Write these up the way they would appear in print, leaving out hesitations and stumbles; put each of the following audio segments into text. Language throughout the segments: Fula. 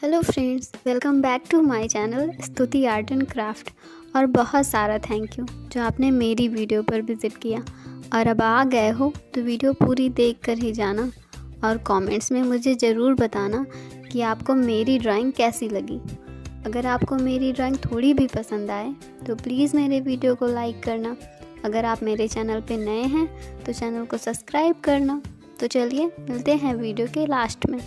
Hello friends, welcome back to my channel Stuti art and craft. और बहुत सारा thank you जो आपने मेरी वीडियो पर विज़िट किया। और अब आ गए हो तो वीडियो पूरी देख कर ही जाना और कमेंट्स में मुझे ज़रूर बताना कि आपको मेरी ड्राइंग कैसी लगी। अगर आपको मेरी ड्राइंग थोड़ी भी पसंद आए तो प्लीज़ मेरे वीडियो को लाइक करना। अगर आप मेरे चैनल पे नए हैं तो चैनल को सब्सक्राइब करना। तो चलिए मिलते हैं वीडियो के लास्ट में।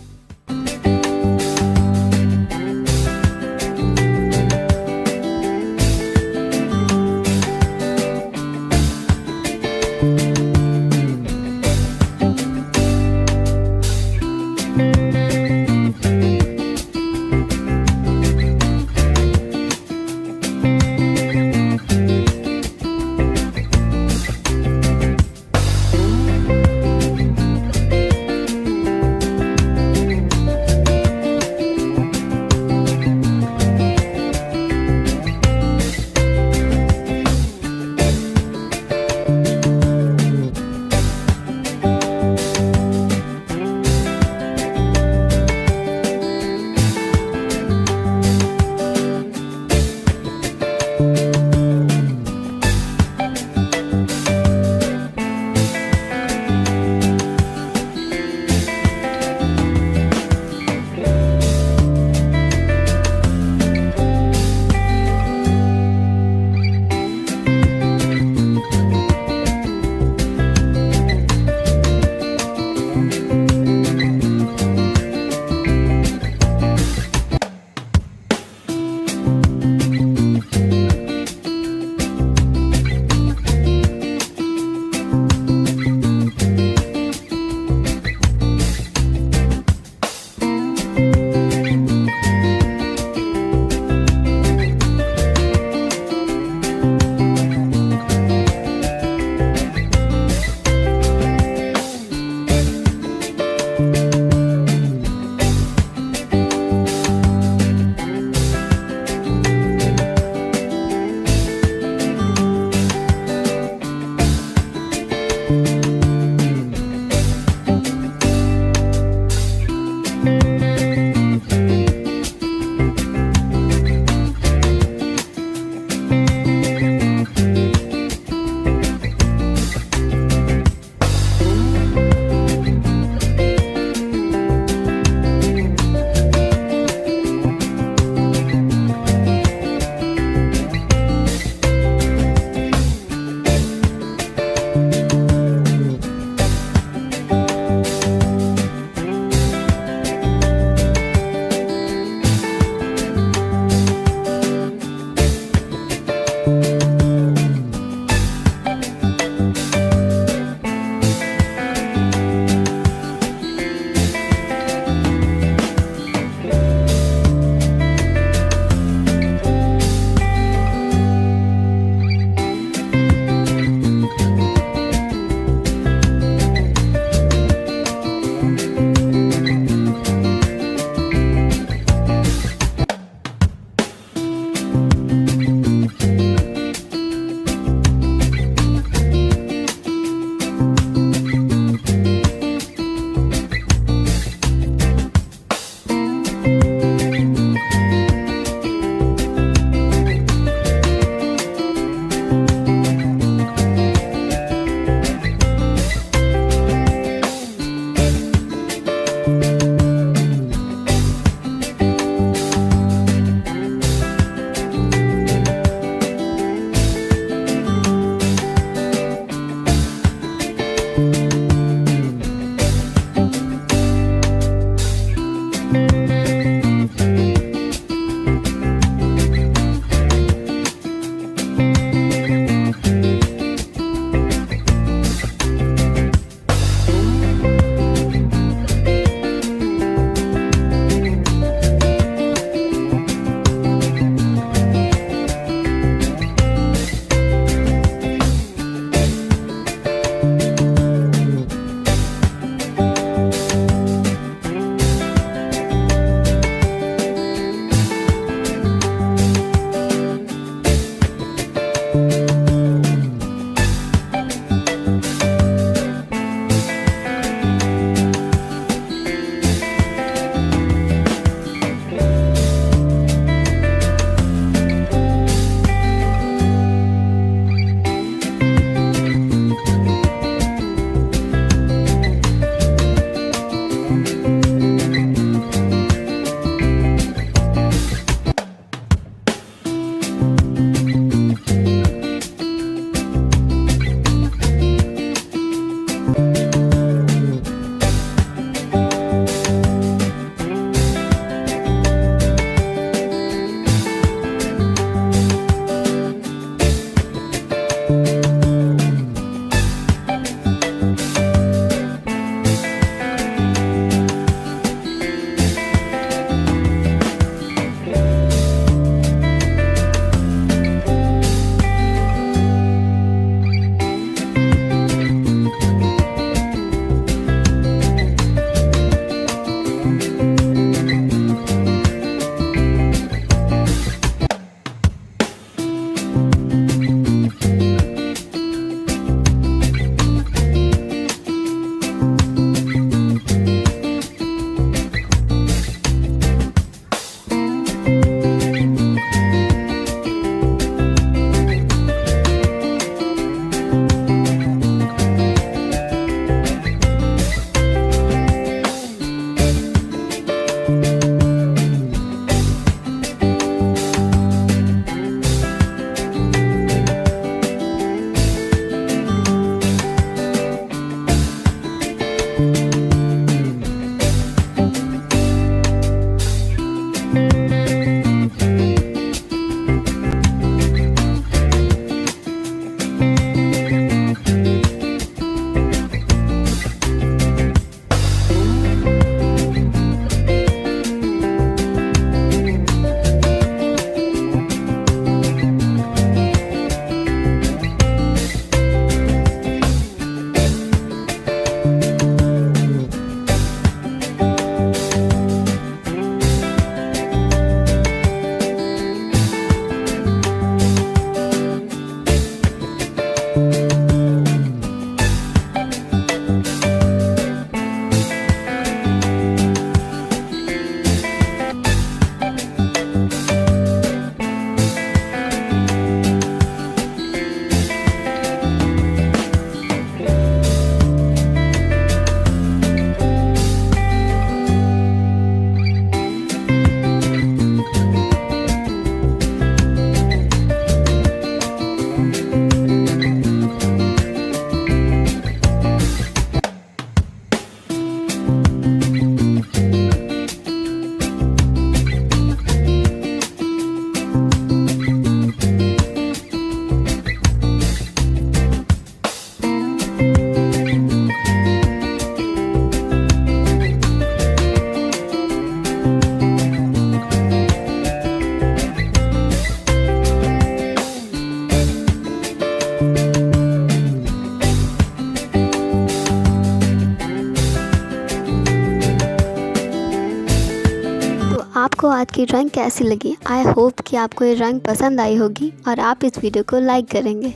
आज की ड्राइंग कैसी लगी। आई होप कि आपको ये ड्राइंग पसंद आई होगी और आप इस वीडियो को लाइक करेंगे।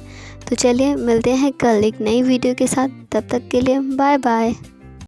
तो चलिए मिलते हैं कल एक नई वीडियो के साथ, तब तक के लिए बाय बाय।